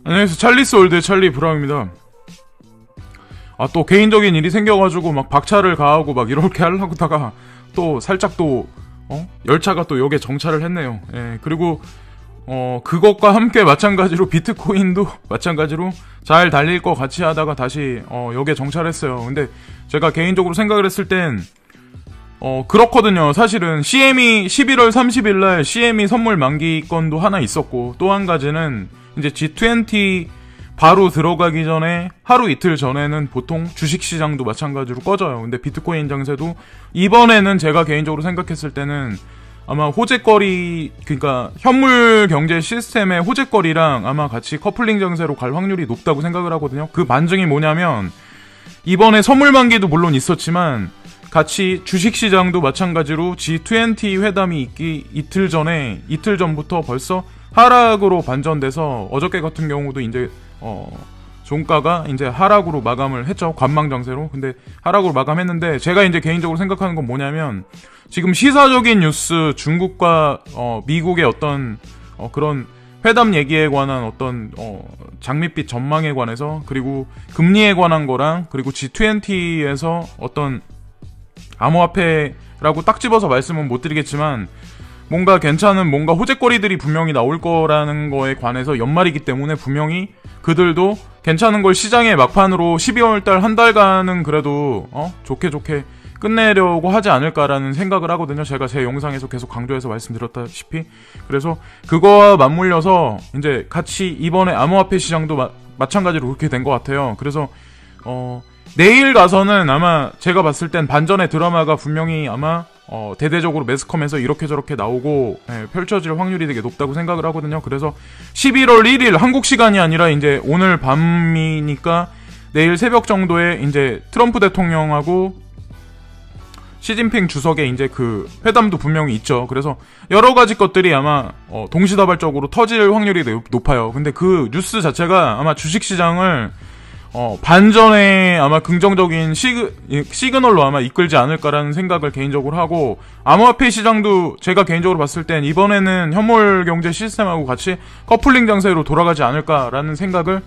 안녕하세요. 찰리스 월드의 찰리 브라운입니다. 또 개인적인 일이 생겨가지고 막 박차를 가하고 막 이렇게 하려고다가 또 살짝 또 열차가 또 역에 정차를 했네요. 예, 그리고 그것과 함께 마찬가지로 비트코인도 마찬가지로 잘 달릴 것 같이 하다가 다시 역에 정차했어요. 근데 제가 개인적으로 생각을 했을 땐 그렇거든요. 사실은 CME 11월 30일날 CME 선물 만기 건도 하나 있었고, 또 한 가지는 이제 G20 바로 들어가기 전에 하루 이틀 전에는 보통 주식시장도 마찬가지로 꺼져요. 근데 비트코인 장세도 이번에는 제가 개인적으로 생각했을 때는 아마 호재거리, 그러니까 현물 경제 시스템의 호재거리랑 아마 같이 커플링 장세로 갈 확률이 높다고 생각을 하거든요. 그 반증이 뭐냐면 이번에 선물 만기도 물론 있었지만 같이 주식시장도 마찬가지로 G20 회담이 있기 이틀 전부터 벌써 하락으로 반전돼서 어저께 같은 경우도 이제 종가가 이제 하락으로 마감을 했죠. 관망장세로. 근데 하락으로 마감했는데 제가 이제 개인적으로 생각하는 건 뭐냐면 지금 시사적인 뉴스, 중국과 미국의 어떤 그런 회담 얘기에 관한 어떤 장밋빛 전망에 관해서, 그리고 금리에 관한 거랑, 그리고 G20에서 어떤 암호화폐라고 딱 집어서 말씀은 못 드리겠지만 뭔가 괜찮은 뭔가 호재거리들이 분명히 나올 거라는 거에 관해서 연말이기 때문에 분명히 그들도 괜찮은 걸 시장의 막판으로 12월달 한 달간은 그래도 좋게 끝내려고 하지 않을까라는 생각을 하거든요. 제가 제 영상에서 계속 강조해서 말씀드렸다시피. 그래서 그거와 맞물려서 이제 같이 이번에 암호화폐 시장도 마찬가지로 그렇게 된 것 같아요. 그래서 내일 가서는 아마 제가 봤을 땐 반전의 드라마가 분명히 아마 대대적으로 매스컴에서 이렇게 저렇게 나오고 펼쳐질 확률이 되게 높다고 생각을 하거든요. 그래서 11월 1일 한국 시간이 아니라 이제 오늘 밤이니까 내일 새벽 정도에 이제 트럼프 대통령하고 시진핑 주석의 이제 그 회담도 분명히 있죠. 그래서 여러 가지 것들이 아마 동시다발적으로 터질 확률이 높아요. 근데 그 뉴스 자체가 아마 주식시장을 반전에 아마 긍정적인 시그널로 아마 이끌지 않을까라는 생각을 개인적으로 하고, 암호화폐 시장도 제가 개인적으로 봤을 땐 이번에는 현물 경제 시스템하고 같이 커플링 장세로 돌아가지 않을까라는 생각을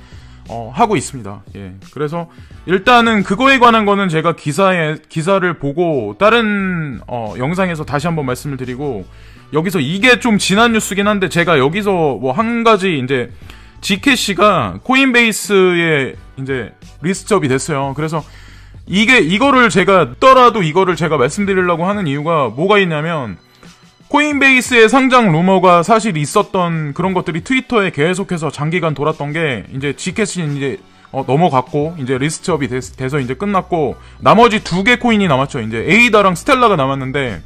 하고 있습니다. 예. 그래서 일단은 그거에 관한 거는 제가 기사를 보고 다른 영상에서 다시 한번 말씀을 드리고, 여기서 이게 좀 지난 뉴스긴 한데 제가 여기서 뭐 한 가지 이제 G캐시가 코인베이스에 이제 리스트업이 됐어요. 그래서 이거를 제가 말씀드리려고 하는 이유가 뭐가 있냐면, 코인베이스의 상장 루머가 사실 있었던 그런 것들이 트위터에 계속해서 장기간 돌았던 게 이제 G캐시는 이제 넘어갔고 이제 리스트업이 돼서 이제 끝났고, 나머지 두 개 코인이 남았죠. 이제 에이다랑 스텔라가 남았는데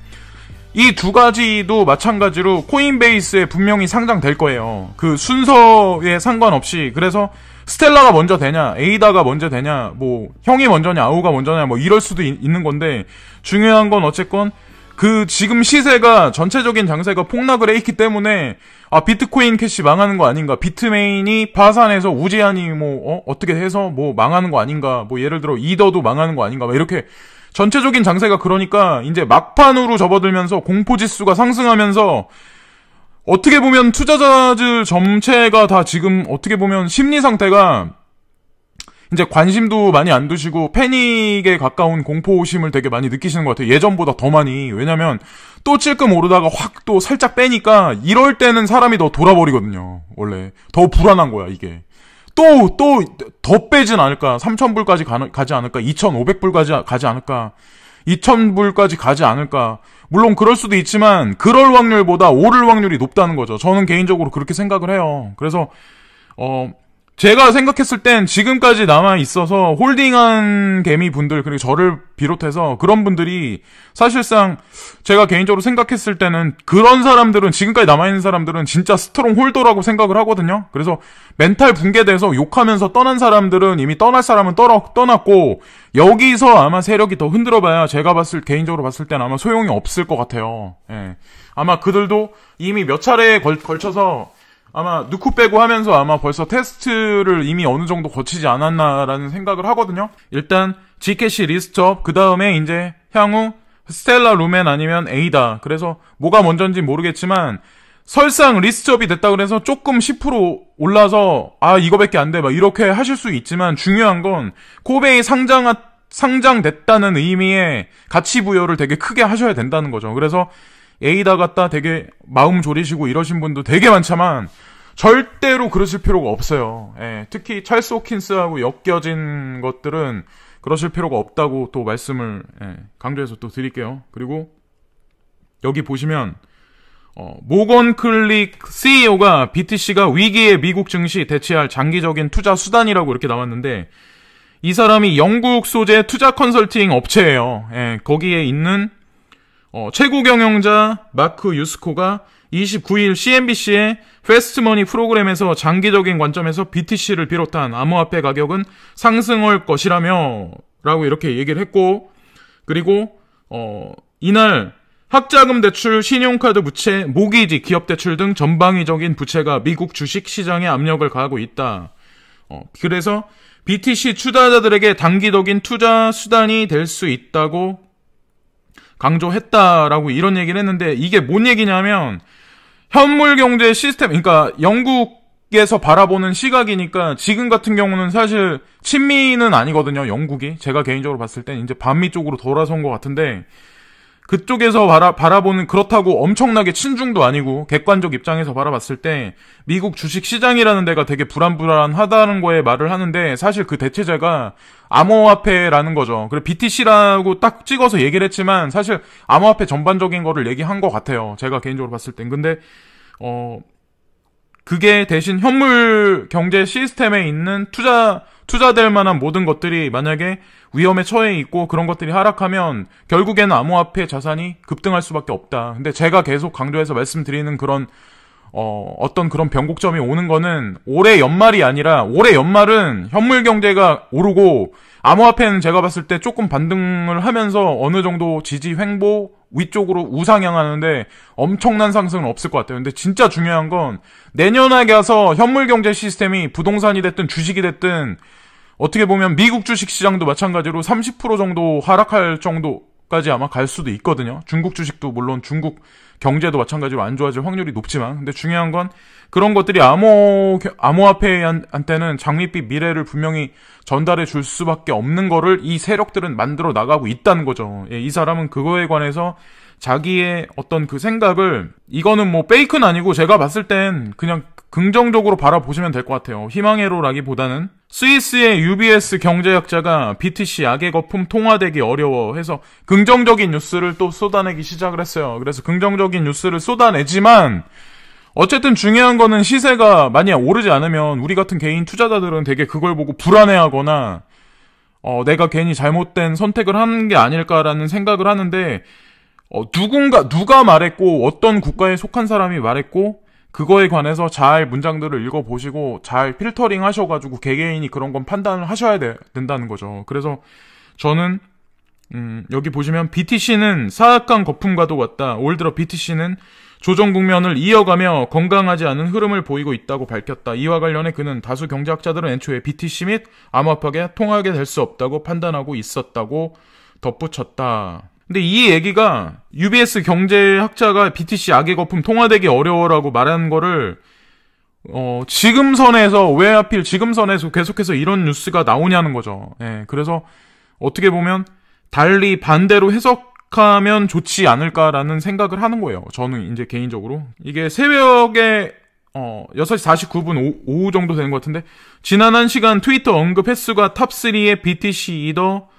이 두 가지도 마찬가지로 코인베이스에 분명히 상장될 거예요. 그 순서에 상관없이. 그래서 스텔라가 먼저 되냐, 에이다가 먼저 되냐, 뭐 형이 먼저냐, 아우가 먼저냐, 뭐 이럴 수도 있는 건데, 중요한 건 어쨌건 그 지금 시세가 전체적인 장세가 폭락을 해 있기 때문에 비트코인 캐시 망하는 거 아닌가, 비트메인이 파산해서 우지한이 뭐 어떻게 해서 뭐 망하는 거 아닌가, 뭐 예를 들어 이더도 망하는 거 아닌가, 막 이렇게 전체적인 장세가, 그러니까 이제 막판으로 접어들면서 공포지수가 상승하면서 어떻게 보면 투자자들 전체가 다 지금 어떻게 보면 심리 상태가 이제 관심도 많이 안 두시고 패닉에 가까운 공포심을 되게 많이 느끼시는 것 같아요. 예전보다 더 많이. 왜냐면 또 찔끔 오르다가 확 또 살짝 빼니까 이럴 때는 사람이 더 돌아버리거든요. 원래 더 불안한 거야 이게. 또 더 빼진 않을까? 3,000불까지 가지 않을까? 2,500불까지 가지 않을까? 2,000불까지 가지 않을까? 물론 그럴 수도 있지만 그럴 확률보다 오를 확률이 높다는 거죠. 저는 개인적으로 그렇게 생각을 해요. 그래서 제가 생각했을 땐 지금까지 남아 있어서 홀딩한 개미 분들, 그리고 저를 비롯해서 그런 분들이 사실상 제가 개인적으로 생각했을 때는 그런 사람들은, 지금까지 남아있는 사람들은 진짜 스트롱 홀더라고 생각을 하거든요. 그래서 멘탈 붕괴돼서 욕하면서 떠난 사람들은 이미 떠날 사람은 떠났고, 여기서 아마 세력이 더 흔들어봐야 제가 개인적으로 봤을 때는 아마 소용이 없을 것 같아요. 예. 아마 그들도 이미 몇 차례에 걸쳐서 아마 넣고 빼고 하면서 아마 벌써 테스트를 이미 어느 정도 거치지 않았나라는 생각을 하거든요. 일단 G캐시 리스트업, 그 다음에 이제 향후 스텔라 루멘 아니면 에이다. 그래서 뭐가 먼저인지 모르겠지만 설상 리스트업이 됐다 그래서 조금 10% 올라서 이거밖에 안 돼 막 이렇게 하실 수 있지만 중요한 건 코베이 상장됐다는 의미의 가치 부여를 되게 크게 하셔야 된다는 거죠. 그래서 에이다 갖다 되게 마음 졸이시고 이러신 분도 되게 많지만 절대로 그러실 필요가 없어요. 예, 특히 찰스 호킨스하고 엮여진 것들은 그러실 필요가 없다고 또 말씀을 강조해서 또 드릴게요. 그리고 여기 보시면 모건 클릭 CEO가 BTC가 위기의 미국 증시 대체할 장기적인 투자 수단이라고 이렇게 나왔는데 이 사람이 영국 소재 투자 컨설팅 업체예요. 예, 거기에 있는 최고 경영자 마크 유스코가 29일 CNBC의 패스트머니 프로그램에서 장기적인 관점에서 BTC를 비롯한 암호화폐 가격은 상승할 것이라며 라고 이렇게 얘기를 했고, 그리고 이날 학자금 대출, 신용카드 부채, 모기지, 기업대출 등 전방위적인 부채가 미국 주식 시장에 압력을 가하고 있다. 그래서 BTC 투자자들에게 단기적인 투자 수단이 될 수 있다고 강조했다라고 이런 얘기를 했는데 이게 뭔 얘기냐면 현물 경제 시스템, 그러니까 영국에서 바라보는 시각이니까 지금 같은 경우는 사실 친미는 아니거든요, 영국이. 제가 개인적으로 봤을 땐 이제 반미 쪽으로 돌아선 것 같은데 그쪽에서 바라보는 그렇다고 엄청나게 친중도 아니고 객관적 입장에서 바라봤을 때 미국 주식 시장이라는 데가 되게 불안불안하다는 거에 말을 하는데 사실 그 대체제가 암호화폐라는 거죠. 그리고 BTC라고 딱 찍어서 얘기를 했지만 사실 암호화폐 전반적인 거를 얘기한 것 같아요. 제가 개인적으로 봤을 땐. 근데 그게 대신 현물 경제 시스템에 있는 투자될 만한 모든 것들이 만약에 위험에 처해 있고 그런 것들이 하락하면 결국에는 암호화폐 자산이 급등할 수밖에 없다. 근데 제가 계속 강조해서 말씀드리는 그런 어떤 그런 변곡점이 오는 거는 올해 연말이 아니라 올해 연말은 현물 경제가 오르고 암호화폐는 제가 봤을 때 조금 반등을 하면서 어느 정도 지지 횡보 위쪽으로 우상향하는데 엄청난 상승은 없을 것 같아요. 근데 진짜 중요한 건 내년에 가서 현물 경제 시스템이 부동산이 됐든 주식이 됐든 어떻게 보면 미국 주식 시장도 마찬가지로 30% 정도 하락할 정도까지 아마 갈 수도 있거든요. 중국 주식도 물론 중국 경제도 마찬가지로 안 좋아질 확률이 높지만 근데 중요한 건 그런 것들이 암호화폐한테는 장밋빛 미래를 분명히 전달해 줄 수밖에 없는 거를 이 세력들은 만들어 나가고 있다는 거죠. 예, 이 사람은 그거에 관해서 자기의 어떤 그 생각을 이거는 뭐 페이크는 아니고 제가 봤을 땐 그냥 긍정적으로 바라보시면 될 것 같아요. 희망회로라기보다는 스위스의 UBS 경제학자가 BTC 악의 거품 통화되기 어려워 해서 긍정적인 뉴스를 또 쏟아내기 시작을 했어요. 그래서 긍정적인 뉴스를 쏟아내지만 어쨌든 중요한 거는 시세가 만약 오르지 않으면 우리 같은 개인 투자자들은 되게 그걸 보고 불안해하거나 내가 괜히 잘못된 선택을 한 게 아닐까라는 생각을 하는데 누가 말했고 어떤 국가에 속한 사람이 말했고 그거에 관해서 잘 문장들을 읽어보시고 잘 필터링 하셔가지고 개개인이 그런 건 판단을 하셔야 된다는 거죠. 그래서 저는 여기 보시면 BTC는 사악한 거품과도 같다. 올 들어 BTC는 조정 국면을 이어가며 건강하지 않은 흐름을 보이고 있다고 밝혔다. 이와 관련해 그는 다수 경제학자들은 애초에 BTC 및 암호화폐가 통하게 될 수 없다고 판단하고 있었다고 덧붙였다. 근데 이 얘기가 UBS 경제학자가 BTC 악의 거품 통화되기 어려워라고 말한 거를 지금 선에서 왜 하필 지금 선에서 계속해서 이런 뉴스가 나오냐는 거죠. 예, 그래서 어떻게 보면 달리 반대로 해석하면 좋지 않을까라는 생각을 하는 거예요. 저는 이제 개인적으로 이게 새벽에 6시 49분 오후 정도 되는 것 같은데 지난 1시간 트위터 언급 횟수가 탑3의 BTC 이더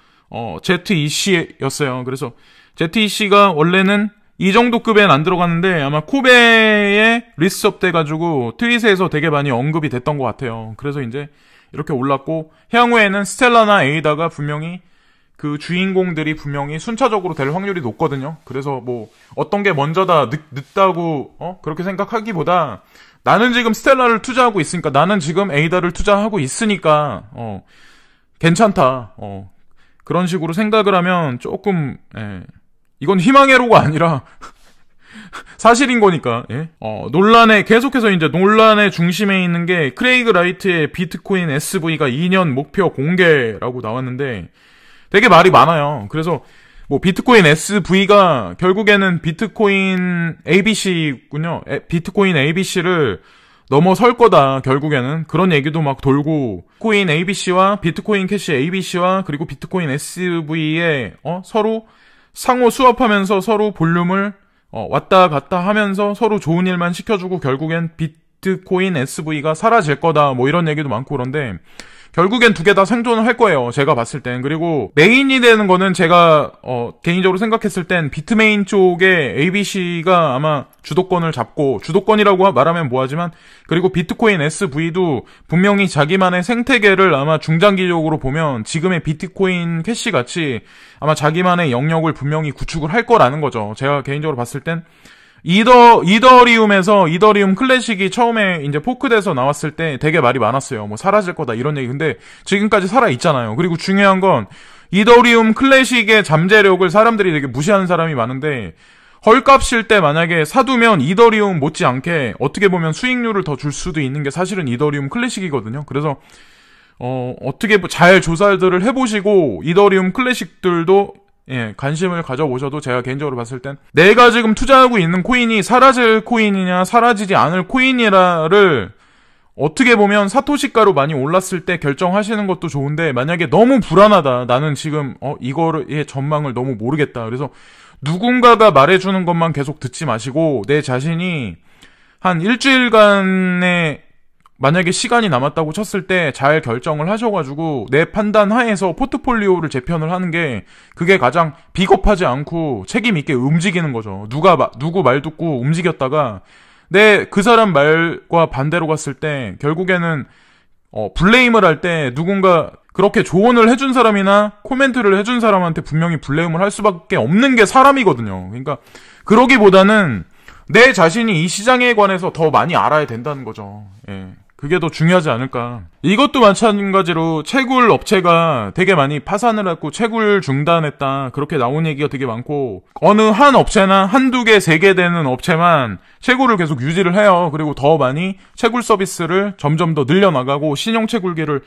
ZEC였어요. 그래서 ZEC가 원래는 이 정도 급엔 안 들어갔는데 아마 코베에 리스트업 돼가지고 트윗에서 되게 많이 언급이 됐던 것 같아요. 그래서 이제 이렇게 올랐고 향후에는 스텔라나 에이다가 분명히 그 주인공들이 분명히 순차적으로 될 확률이 높거든요. 그래서 뭐 어떤 게 먼저다 늦다고 그렇게 생각하기보다 나는 지금 스텔라를 투자하고 있으니까 나는 지금 에이다를 투자하고 있으니까 괜찮다. 그런 식으로 생각을 하면 조금 이건 희망회로가 아니라 사실인 거니까. 계속해서 이제 논란의 중심에 있는 게 크레이그 라이트의 비트코인 SV가 2년 목표 공개라고 나왔는데 되게 말이 많아요. 그래서 뭐 비트코인 SV가 결국에는 비트코인 ABC군요. 비트코인 ABC를 넘어설 거다. 결국에는 그런 얘기도 막 돌고, 비트코인 ABC와 비트코인 캐시 ABC와 그리고 비트코인 SV에 서로 상호 수합하면서 서로 볼륨을 왔다 갔다 하면서 서로 좋은 일만 시켜주고 결국엔 비트코인 SV가 사라질 거다. 뭐 이런 얘기도 많고 그런데 결국엔 두 개 다 생존을 할 거예요. 제가 봤을 땐. 그리고 메인이 되는 거는 제가 개인적으로 생각했을 땐 비트메인 쪽에 ABC가 아마 주도권을 잡고, 주도권이라고 말하면 뭐하지만, 그리고 비트코인 SV도 분명히 자기만의 생태계를 아마 중장기적으로 보면 지금의 비트코인 캐시 같이 아마 자기만의 영역을 분명히 구축을 할 거라는 거죠. 제가 개인적으로 봤을 땐 이더리움에서 이더리움 클래식이 처음에 이제 포크돼서 나왔을 때 되게 말이 많았어요. 뭐 사라질 거다 이런 얘기. 근데 지금까지 살아 있잖아요. 그리고 중요한 건 이더리움 클래식의 잠재력을 사람들이 되게 무시하는 사람이 많은데, 헐값일 때 만약에 사두면 이더리움 못지않게 어떻게 보면 수익률을 더 줄 수도 있는 게 사실은 이더리움 클래식이거든요. 그래서 어떻게 잘 조사들을 해보시고 이더리움 클래식들도 관심을 가져보셔도, 제가 개인적으로 봤을 땐 내가 지금 투자하고 있는 코인이 사라질 코인이냐 사라지지 않을 코인이라를 어떻게 보면 사토시가로 많이 올랐을 때 결정하시는 것도 좋은데, 만약에 너무 불안하다, 나는 지금 이거의 전망을 너무 모르겠다, 그래서 누군가가 말해주는 것만 계속 듣지 마시고 내 자신이 한 일주일간의 만약에 시간이 남았다고 쳤을 때 잘 결정을 하셔가지고 내 판단 하에서 포트폴리오를 재편을 하는 게, 그게 가장 비겁하지 않고 책임 있게 움직이는 거죠. 누구 말 듣고 움직였다가 그 사람 말과 반대로 갔을 때 결국에는 블레임을 할 때 누군가 그렇게 조언을 해준 사람이나 코멘트를 해준 사람한테 분명히 블레임을 할 수밖에 없는 게 사람이거든요. 그러니까 그러기보다는 내 자신이 이 시장에 관해서 더 많이 알아야 된다는 거죠. 그게 더 중요하지 않을까. 이것도 마찬가지로 채굴 업체가 되게 많이 파산을 했고 채굴 중단했다, 그렇게 나온 얘기가 되게 많고, 어느 한 업체나 한두 개, 세 개 되는 업체만 채굴을 계속 유지를 해요. 그리고 더 많이 채굴 서비스를 점점 더 늘려나가고 신형 채굴기를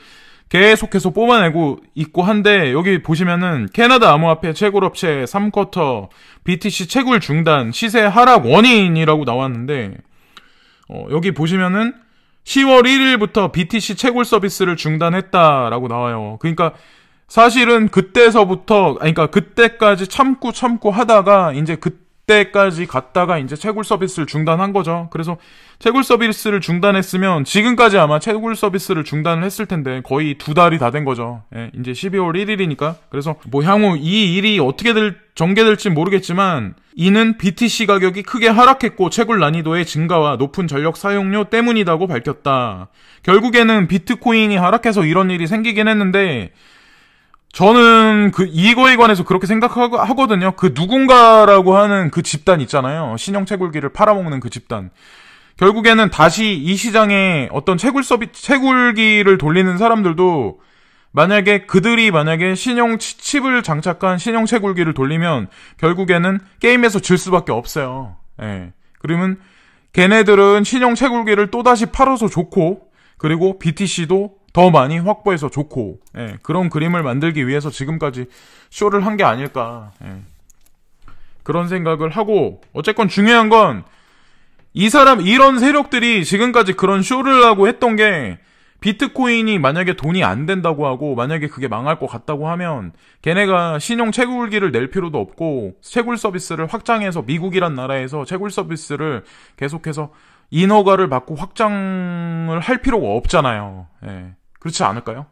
계속해서 뽑아내고 있고 한데, 여기 보시면은 캐나다 암호화폐 채굴업체 3쿼터 BTC 채굴 중단 시세 하락 원인이라고 나왔는데, 여기 보시면은 10월 1일부터 BTC 채굴 서비스를 중단했다라고 나와요. 그러니까 사실은 그러니까 그때까지 참고 하다가 이제 그때까지 갔다가 이제 채굴 서비스를 중단한 거죠. 그래서 채굴 서비스를 중단했으면 지금까지 아마 채굴 서비스를 중단을 했을 텐데 거의 2달이 다 된 거죠. 이제 12월 1일이니까. 그래서 뭐 향후 이 일이 어떻게 전개될지 모르겠지만, 이는 BTC 가격이 크게 하락했고 채굴 난이도의 증가와 높은 전력 사용료 때문이라고 밝혔다. 결국에는 비트코인이 하락해서 이런 일이 생기긴 했는데, 저는 이거에 관해서 그렇게 생각하거든요. 그 누군가라고 하는 그 집단 있잖아요. 신형 채굴기를 팔아먹는 그 집단. 결국에는 다시 이 시장에 어떤 채굴기를 돌리는 사람들도 그들이 만약에 신형 칩을 장착한 신형 채굴기를 돌리면 결국에는 게임에서 질 수밖에 없어요. 그러면 걔네들은 신형 채굴기를 또다시 팔아서 좋고, 그리고 BTC도 더 많이 확보해서 좋고, 그런 그림을 만들기 위해서 지금까지 쇼를 한 게 아닐까, 그런 생각을 하고, 어쨌건 중요한 건 이런 세력들이 지금까지 그런 쇼를 하고 했던 게, 비트코인이 만약에 돈이 안 된다고 하고 만약에 그게 망할 것 같다고 하면 걔네가 신형 채굴기를 낼 필요도 없고 채굴 서비스를 확장해서, 미국이란 나라에서 채굴 서비스를 계속해서 인허가를 받고 확장을 할 필요가 없잖아요. 그렇지 않을까요?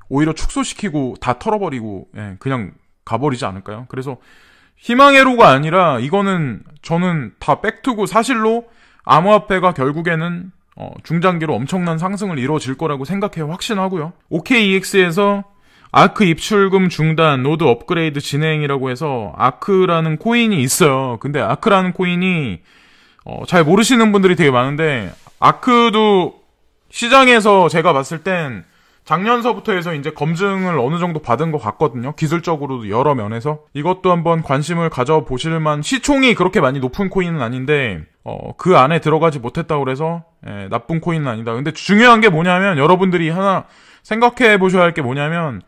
오히려 축소시키고 다 털어버리고 그냥 가버리지 않을까요? 그래서 희망회로가 아니라 이거는 저는 다 팩트고 사실로 암호화폐가 결국에는 중장기로 엄청난 상승을 이루어질 거라고 생각해요. 확신하고요. OKEX에서 아크 입출금 중단, 노드 업그레이드 진행이라고 해서 아크라는 코인이 있어요. 근데 아크라는 코인이 잘 모르시는 분들이 되게 많은데, 아크도 시장에서 제가 봤을 땐 작년서부터 해서 이제 검증을 어느 정도 받은 것 같거든요. 기술적으로도 여러 면에서. 이것도 한번 관심을 가져보실만, 시총이 그렇게 많이 높은 코인은 아닌데 그 안에 들어가지 못했다고 그래서 나쁜 코인은 아니다. 근데 중요한 게 뭐냐면, 여러분들이 하나 생각해 보셔야 할 게 뭐냐면,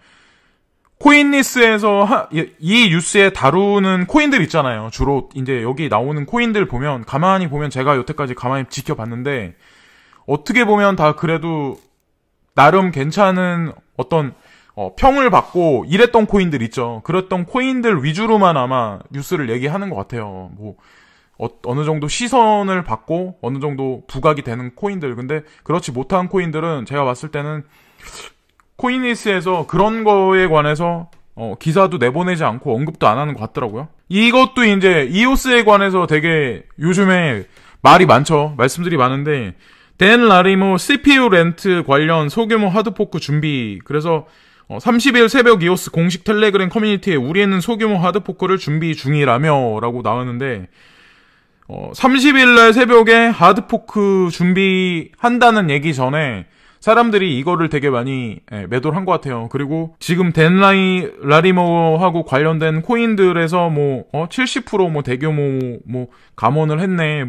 코인리스에서 이 뉴스에 다루는 코인들 있잖아요. 주로 이제 여기 나오는 코인들 보면 가만히 보면 제가 여태까지 가만히 지켜봤는데 어떻게 보면 다 그래도 나름 괜찮은 어떤 평을 받고 이랬던 코인들 있죠. 그랬던 코인들 위주로만 아마 뉴스를 얘기하는 것 같아요. 뭐 어느 정도 시선을 받고 어느 정도 부각이 되는 코인들. 근데 그렇지 못한 코인들은 제가 봤을 때는 코인리스에서 그런 거에 관해서 기사도 내보내지 않고 언급도 안 하는 것 같더라고요. 이것도 이제 이오스에 관해서 되게 요즘에 말이 많죠. 말씀들이 많은데 댄 라리모 CPU 렌트 관련 소규모 하드포크 준비. 그래서 30일 새벽 이오스 공식 텔레그램 커뮤니티에 우리는 소규모 하드포크를 준비 중이라며 라고 나왔는데 30일 날 새벽에 하드포크 준비한다는 얘기 전에 사람들이 이거를 되게 많이 매도를 한 것 같아요. 그리고 지금 라리모하고 관련된 코인들에서 70% 대규모 감원을 했네.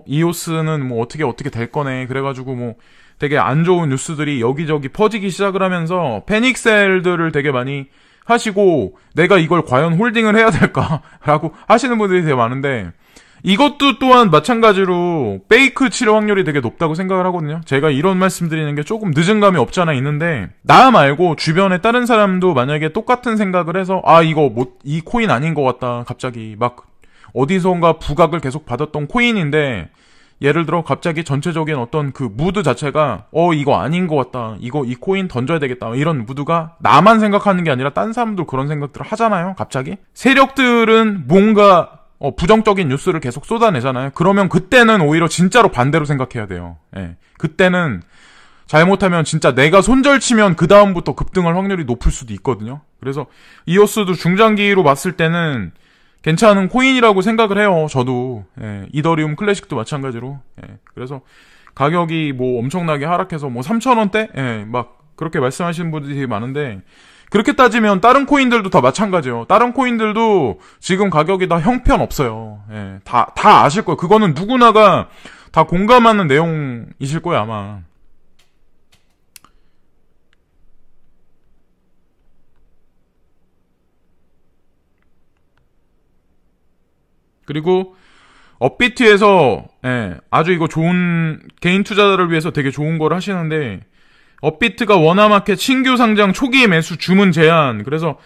이오스는 어떻게 될 거네. 그래가지고 되게 안 좋은 뉴스들이 여기저기 퍼지기 시작을 하면서 패닉셀들을 되게 많이 하시고 내가 이걸 과연 홀딩을 해야 될까라고 하시는 분들이 되게 많은데 이것도 또한 마찬가지로 페이크 치료 확률이 되게 높다고 생각을 하거든요. 제가 이런 말씀드리는 게 조금 늦은 감이 없지 않아 있는데 나 말고 주변에 다른 사람도 만약에 똑같은 생각을 해서 이 코인 아닌 것 같다. 갑자기 막 어디선가 부각을 계속 받았던 코인인데 예를 들어 갑자기 전체적인 어떤 그 무드 자체가 이거 아닌 것 같다. 이 코인 던져야 되겠다. 이런 무드가 나만 생각하는 게 아니라 딴 사람도 그런 생각들을 하잖아요. 갑자기 세력들은 뭔가 부정적인 뉴스를 계속 쏟아내잖아요. 그러면 그때는 오히려 진짜로 반대로 생각해야 돼요. 예. 그때는 잘못하면 진짜 내가 손절치면 그 다음부터 급등할 확률이 높을 수도 있거든요. 그래서 이오스도 중장기로 봤을 때는 괜찮은 코인이라고 생각을 해요. 저도. 예. 이더리움 클래식도 마찬가지로. 예. 그래서 가격이 엄청나게 하락해서 3,000원대? 예. 막 그렇게 말씀하시는 분들이 되게 많은데 그렇게 따지면 다른 코인들도 다 마찬가지예요. 다른 코인들도 지금 가격이 다 형편없어요. 예, 다 아실 거예요. 그거는 누구나가 다 공감하는 내용이실 거예요, 아마. 그리고 업비트에서 아주 이거 좋은 개인 투자자를 위해서 되게 좋은 걸 하시는데 업비트가 원화마켓 신규 상장 초기 매수 주문 제한. 그래서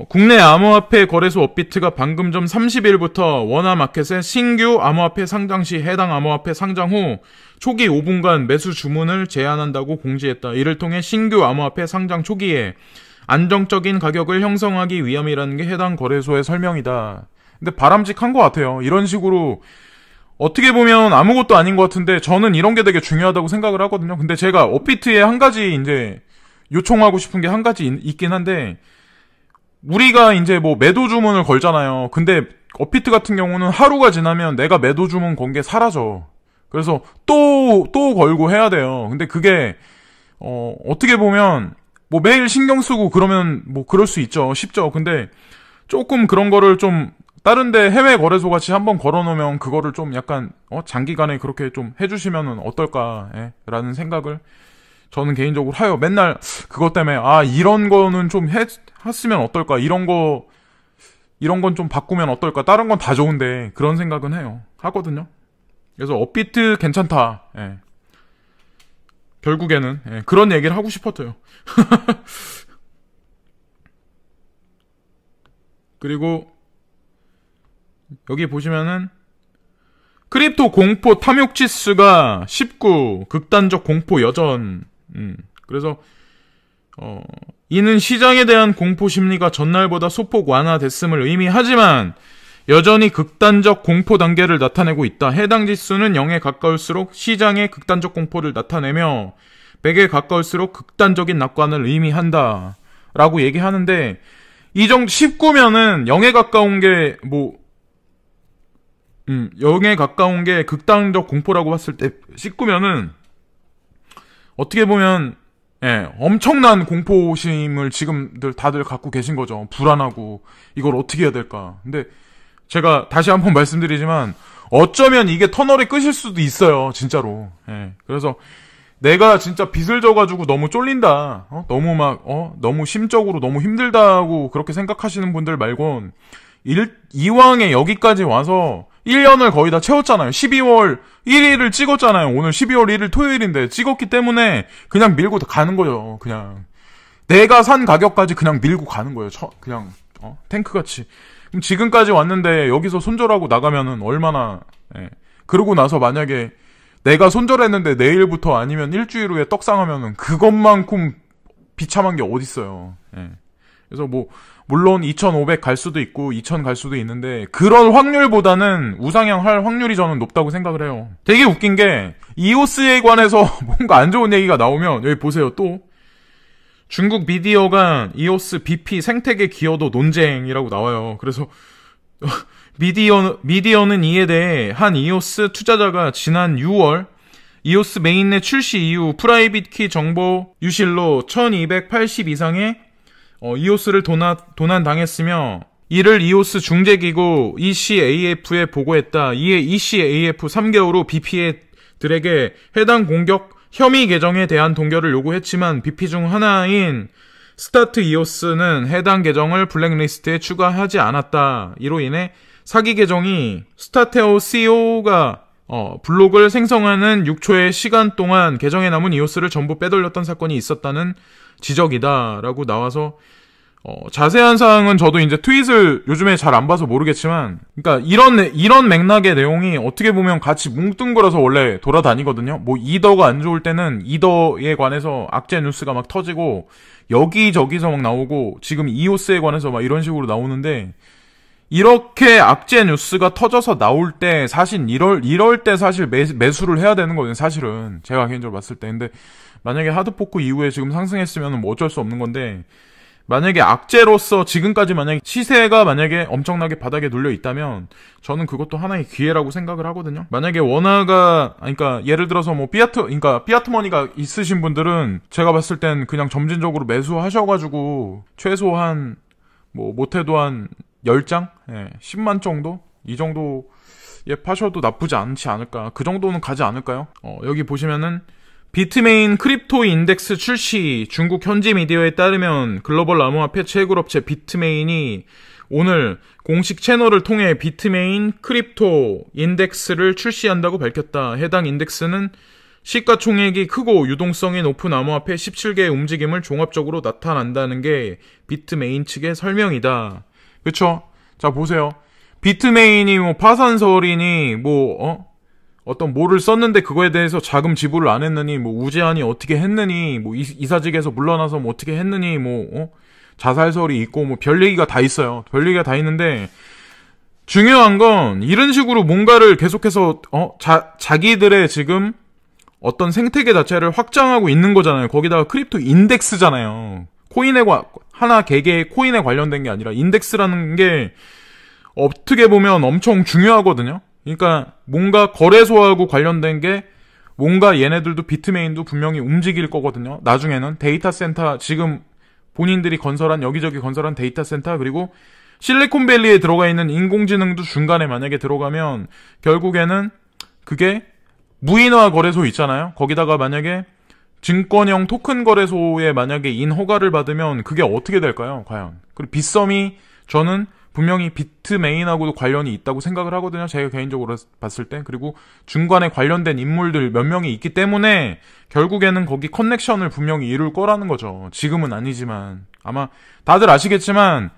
국내 암호화폐 거래소 업비트가 방금 전 30일부터 원화마켓에 신규 암호화폐 상장 시 해당 암호화폐 상장 후 초기 5분간 매수 주문을 제한한다고 공지했다. 이를 통해 신규 암호화폐 상장 초기에 안정적인 가격을 형성하기 위함이라는 게 해당 거래소의 설명이다. 근데 바람직한 것 같아요. 이런 식으로 어떻게 보면 아무것도 아닌 것 같은데 저는 이런 게 되게 중요하다고 생각을 하거든요. 근데 제가 업비트에 한 가지 이제 요청하고 싶은 게 한 가지 있긴 한데 우리가 이제 매도 주문을 걸잖아요. 근데 업비트 같은 경우는 하루가 지나면 내가 매도 주문 건 게 사라져. 그래서 또 걸고 해야 돼요. 근데 그게 어떻게 보면 매일 신경 쓰고 그러면 그럴 수 있죠. 쉽죠. 근데 조금 그런 거를 좀 다른데 해외 거래소 같이 한번 걸어놓으면 그거를 좀 약간 장기간에 그렇게 좀 해주시면은 어떨까 라는 생각을 저는 개인적으로 해요. 맨날 그것 때문에 이런 거는 좀 했으면 어떨까, 이런 건 좀 바꾸면 어떨까, 다른 건 다 좋은데 그런 생각은 해요. 하거든요. 그래서 업비트 괜찮다. 결국에는 그런 얘기를 하고 싶었어요. 그리고 여기 보시면은 크립토 공포 탐욕 지수가 19, 극단적 공포 여전. 그래서 이는 시장에 대한 공포 심리가 전날보다 소폭 완화됐음을 의미하지만 여전히 극단적 공포 단계를 나타내고 있다. 해당 지수는 0에 가까울수록 시장의 극단적 공포를 나타내며 100에 가까울수록 극단적인 낙관을 의미한다. 라고 얘기하는데 이 정도 19면은 0에 가까운 게 0에 가까운 게 극단적 공포라고 봤을 때 19면은 어떻게 보면 엄청난 공포심을 지금들 다들 갖고 계신 거죠. 불안하고 이걸 어떻게 해야 될까. 근데 제가 다시 한번 말씀드리지만 어쩌면 이게 터널의 끝일 수도 있어요. 진짜로. 그래서 내가 진짜 빚을 져가지고 너무 쫄린다. 너무 너무 심적으로 너무 힘들다고 그렇게 생각하시는 분들 말곤 이왕에 여기까지 와서 1년을 거의 다 채웠잖아요. 12월 1일을 찍었잖아요. 오늘 12월 1일 토요일인데 찍었기 때문에 그냥 밀고 가는 거죠. 그냥 내가 산 가격까지 그냥 밀고 가는 거예요. 그냥 탱크같이. 그럼 지금까지 왔는데 여기서 손절하고 나가면은 얼마나 그러고 나서 만약에 내가 손절했는데 내일부터 아니면 일주일 후에 떡상하면은 그것만큼 비참한 게 어딨어요. 그래서 물론 2,500 갈 수도 있고 2,000 갈 수도 있는데 그런 확률보다는 우상향 할 확률이 저는 높다고 생각을 해요. 되게 웃긴 게 이오스에 관해서 뭔가 안 좋은 얘기가 나오면 여기 보세요. 또 중국 미디어가 이오스 BP 생태계 기여도 논쟁이라고 나와요. 그래서 미디어는 이에 대해 한 이오스 투자자가 지난 6월 이오스 메인넷 출시 이후 프라이빗 키 정보 유실로 1280 이상의 이오스를 도난당했으며 이를 이오스 중재기구 ECAF에 보고했다. 이에 ECAF 3개월 후 BP들에게 해당 공격 혐의 계정에 대한 동결을 요구했지만 BP 중 하나인 스타트 이오스는 해당 계정을 블랙리스트에 추가하지 않았다. 이로 인해 사기 계정이 스타테오 CEO가 블록을 생성하는 6초의 시간 동안 계정에 남은 이오스를 전부 빼돌렸던 사건이 있었다는 지적이다 라고 나와서 자세한 사항은 저도 이제 트윗을 요즘에 잘 안 봐서 모르겠지만 그러니까 이런 맥락의 내용이 어떻게 보면 같이 뭉뚱그려서 원래 돌아다니거든요. 이더가 안 좋을 때는 이더에 관해서 악재 뉴스가 막 터지고 여기저기서 막 나오고 지금 이오스에 관해서 막 이런 식으로 나오는데 이렇게 악재 뉴스가 터져서 나올 때 사실 이럴 때 사실 매수를 해야 되는 거거든요. 사실은 제가 개인적으로 봤을 때. 근데 만약에 하드포크 이후에 지금 상승했으면 뭐 어쩔 수 없는 건데 만약에 악재로서 지금까지 만약에 시세가 만약에 엄청나게 바닥에 눌려 있다면 저는 그것도 하나의 기회라고 생각을 하거든요. 만약에 원화가 그러니까 예를 들어서 피아트 머니가 있으신 분들은 제가 봤을 땐 그냥 점진적으로 매수하셔가지고 최소한 못해도 한 10장? 10만 정도? 이 정도에 파셔도 나쁘지 않지 않을까. 그 정도는 가지 않을까요? 여기 보시면은 비트메인 크립토 인덱스 출시. 중국 현지 미디어에 따르면 글로벌 암호화폐 채굴업체 비트메인이 오늘 공식 채널을 통해 비트메인 크립토 인덱스를 출시한다고 밝혔다. 해당 인덱스는 시가총액이 크고 유동성이 높은 암호화폐 17개의 움직임을 종합적으로 나타난다는 게 비트메인 측의 설명이다. 그쵸? 자, 보세요. 비트메인이 파산설이니 어떤 뭐를 썼는데 그거에 대해서 자금 지불을 안 했느니 우재한이 어떻게 했느니 이사직에서 물러나서 어떻게 했느니 자살설이 있고 별 얘기가 다 있어요. 별 얘기가 다 있는데 중요한 건 이런 식으로 뭔가를 계속해서 자기들의 지금 어떤 생태계 자체를 확장하고 있는 거잖아요. 거기다가 크립토 인덱스잖아요. 하나 개개의 코인에 관련된 게 아니라 인덱스라는 게 어떻게 보면 엄청 중요하거든요. 그러니까 뭔가 거래소하고 관련된 게 뭔가 얘네들도 비트메인도 분명히 움직일 거거든요. 나중에는 데이터 센터 지금 본인들이 여기저기 건설한 데이터 센터 그리고 실리콘밸리에 들어가 있는 인공지능도 중간에 만약에 들어가면 결국에는 그게 무인화 거래소 있잖아요. 거기다가 만약에 증권형 토큰 거래소에 만약에 인허가를 받으면 그게 어떻게 될까요? 과연. 그리고 빗썸이 저는 분명히 비트메인하고도 관련이 있다고 생각을 하거든요. 제가 개인적으로 봤을 때. 그리고 중간에 관련된 인물들 몇 명이 있기 때문에 결국에는 거기 커넥션을 분명히 이룰 거라는 거죠. 지금은 아니지만. 아마 다들 아시겠지만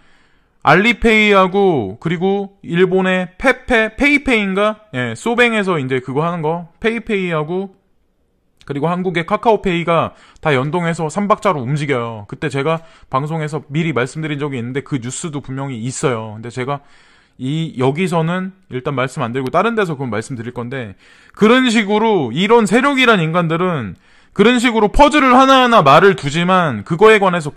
알리페이하고 그리고 일본의 페이페이인가? 소뱅에서 이제 그거 하는 거. 페이페이하고 그리고 한국의 카카오페이가 다 연동해서 3박자로 움직여요. 그때 제가 방송에서 미리 말씀드린 적이 있는데 그 뉴스도 분명히 있어요. 근데 제가 여기서는 일단 말씀 안 드리고 다른 데서 그건 말씀드릴 건데 그런 식으로 이런 세력이란 인간들은 그런 식으로 퍼즐을 하나하나 말을 두지만 그거에 관해서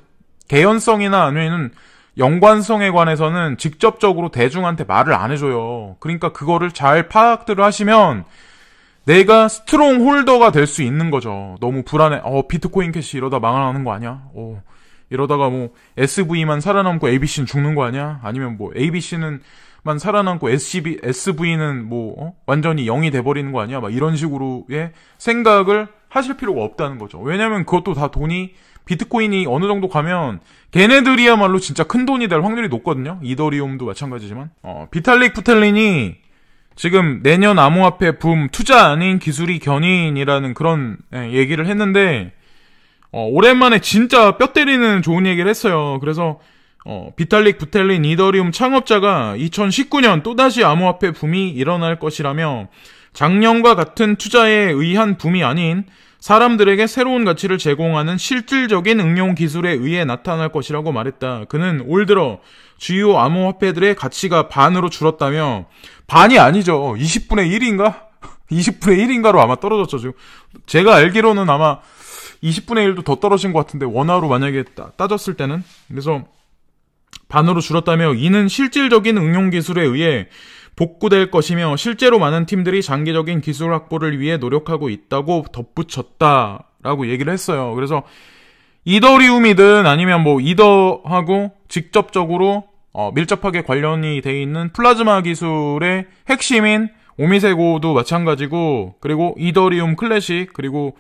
개연성이나 아니면 연관성에 관해서는 직접적으로 대중한테 말을 안 해줘요. 그러니까 그거를 잘 파악들을 하시면 내가 스트롱 홀더가 될 수 있는 거죠. 너무 불안해. 비트코인 캐시 이러다 망하는 거 아니야? 이러다가 SV만 살아남고 ABC는 죽는 거 아니야? 아니면 ABC는만 살아남고 SV는 완전히 0이 돼버리는 거 아니야? 막 이런 식으로의 생각을 하실 필요가 없다는 거죠. 왜냐면 그것도 다 돈이 비트코인이 어느 정도 가면 걔네들이야말로 진짜 큰 돈이 될 확률이 높거든요. 이더리움도 마찬가지지만. 비탈릭 부텔린이 지금 내년 암호화폐 붐 투자 아닌 기술이 견인이라는 그런 얘기를 했는데 오랜만에 진짜 뼈 때리는 좋은 얘기를 했어요. 그래서 비탈릭 부텔린 이더리움 창업자가 2019년 또다시 암호화폐 붐이 일어날 것이라며 작년과 같은 투자에 의한 붐이 아닌 사람들에게 새로운 가치를 제공하는 실질적인 응용 기술에 의해 나타날 것이라고 말했다. 그는 올 들어 주요 암호화폐들의 가치가 반으로 줄었다며, 반이 아니죠. 20분의 1인가? 20분의 1인가로 아마 떨어졌죠. 지금 제가 알기로는 아마 20분의 1도 더 떨어진 것 같은데, 원화로 만약에 따졌을 때는. 그래서 반으로 줄었다며, 이는 실질적인 응용 기술에 의해 복구될 것이며 실제로 많은 팀들이 장기적인 기술 확보를 위해 노력하고 있다고 덧붙였다라고 얘기를 했어요. 그래서 이더리움이든 아니면 뭐 이더하고 직접적으로 밀접하게 관련이 돼 있는 플라즈마 기술의 핵심인 오미세고도 마찬가지고, 그리고 이더리움 클래식, 그리고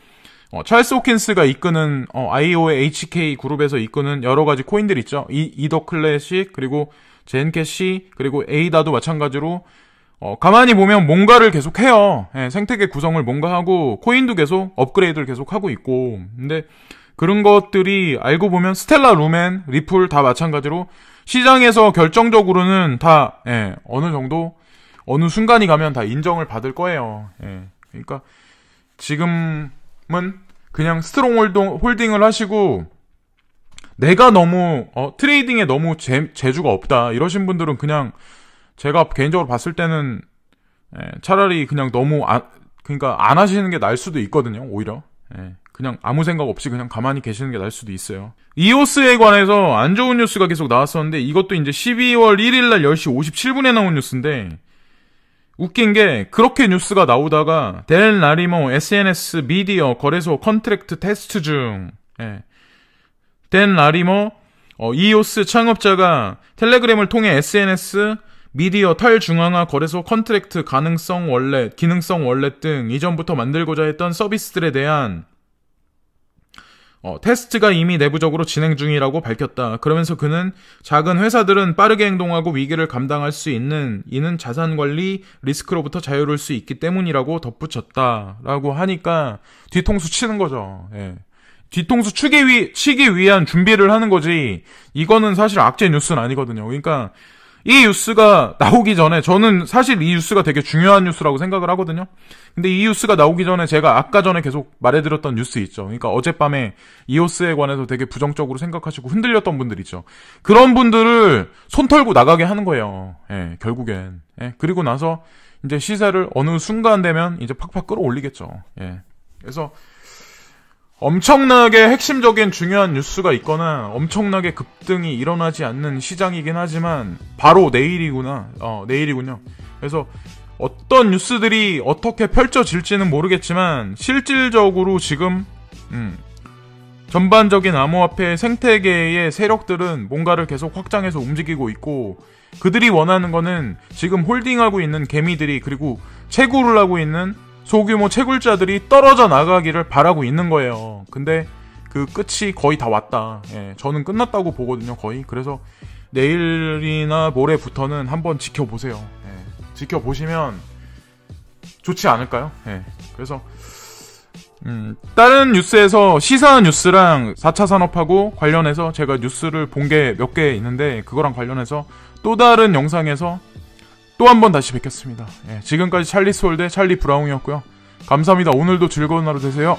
찰스 호킨스가 이끄는 IO의 HK 그룹에서 이끄는 여러 가지 코인들 있죠. 이더 클래식, 그리고 젠캐시, 그리고 에이다도 마찬가지로 가만히 보면 뭔가를 계속 해요. 생태계 구성을 뭔가 하고 코인도 계속 업그레이드를 계속 하고 있고. 근데 그런 것들이 알고 보면 스텔라, 루멘, 리플 다 마찬가지로 시장에서 결정적으로는 다 어느 정도 어느 순간이 가면 다 인정을 받을 거예요. 그러니까 지금은 그냥 스트롱 홀딩을 하시고, 내가 너무 트레이딩에 너무 재주가 없다 이러신 분들은 그냥 제가 개인적으로 봤을 때는 차라리 그냥 너무 그러니까 안 하시는 게 나을 수도 있거든요. 오히려 그냥 아무 생각 없이 그냥 가만히 계시는 게 나을 수도 있어요. 이오스에 관해서 안 좋은 뉴스가 계속 나왔었는데, 이것도 이제 12월 1일날 10시 57분에 나온 뉴스인데, 웃긴 게 그렇게 뉴스가 나오다가 델 라리모 SNS 미디어 거래소 컨트랙트 테스트 중 델 라리모 이오스 창업자가 텔레그램을 통해 SNS 미디어 탈중앙화 거래소 컨트랙트 기능성 월렛 등 이전부터 만들고자 했던 서비스들에 대한 테스트가 이미 내부적으로 진행 중이라고 밝혔다. 그러면서 그는 작은 회사들은 빠르게 행동하고 위기를 감당할 수 있는, 이는 자산관리 리스크로부터 자유로울 수 있기 때문이라고 덧붙였다. 라고 하니까 뒤통수 치는 거죠. 뒤통수 치기 위한 준비를 하는 거지, 이거는 사실 악재 뉴스는 아니거든요. 그러니까 이 뉴스가 나오기 전에, 저는 사실 이 뉴스가 되게 중요한 뉴스라고 생각을 하거든요. 근데 이 뉴스가 나오기 전에 제가 아까 전에 계속 말해드렸던 뉴스 있죠. 그러니까 어젯밤에 이오스에 관해서 되게 부정적으로 생각하시고 흔들렸던 분들 있죠. 그런 분들을 손 털고 나가게 하는 거예요. 결국엔. 그리고 나서 이제 시세를 어느 순간 되면 이제 팍팍 끌어올리겠죠. 그래서 엄청나게 핵심적인 중요한 뉴스가 있거나 엄청나게 급등이 일어나지 않는 시장이긴 하지만 바로 내일이군요. 그래서 어떤 뉴스들이 어떻게 펼쳐질지는 모르겠지만 실질적으로 지금 전반적인 암호화폐 생태계의 세력들은 뭔가를 계속 확장해서 움직이고 있고, 그들이 원하는 거는 지금 홀딩하고 있는 개미들이, 그리고 채굴을 하고 있는 소규모 채굴자들이 떨어져 나가기를 바라고 있는 거예요. 근데 그 끝이 거의 다 왔다. 저는 끝났다고 보거든요, 거의. 그래서 내일이나 모레부터는 한번 지켜보세요. 지켜보시면 좋지 않을까요? 그래서 다른 뉴스에서 시사 뉴스랑 4차 산업하고 관련해서 제가 뉴스를 본 게 몇 개 있는데, 그거랑 관련해서 또 다른 영상에서 또 한 번 다시 뵙겠습니다. 지금까지 찰리 스홀드 찰리 브라운이었고요. 감사합니다. 오늘도 즐거운 하루 되세요.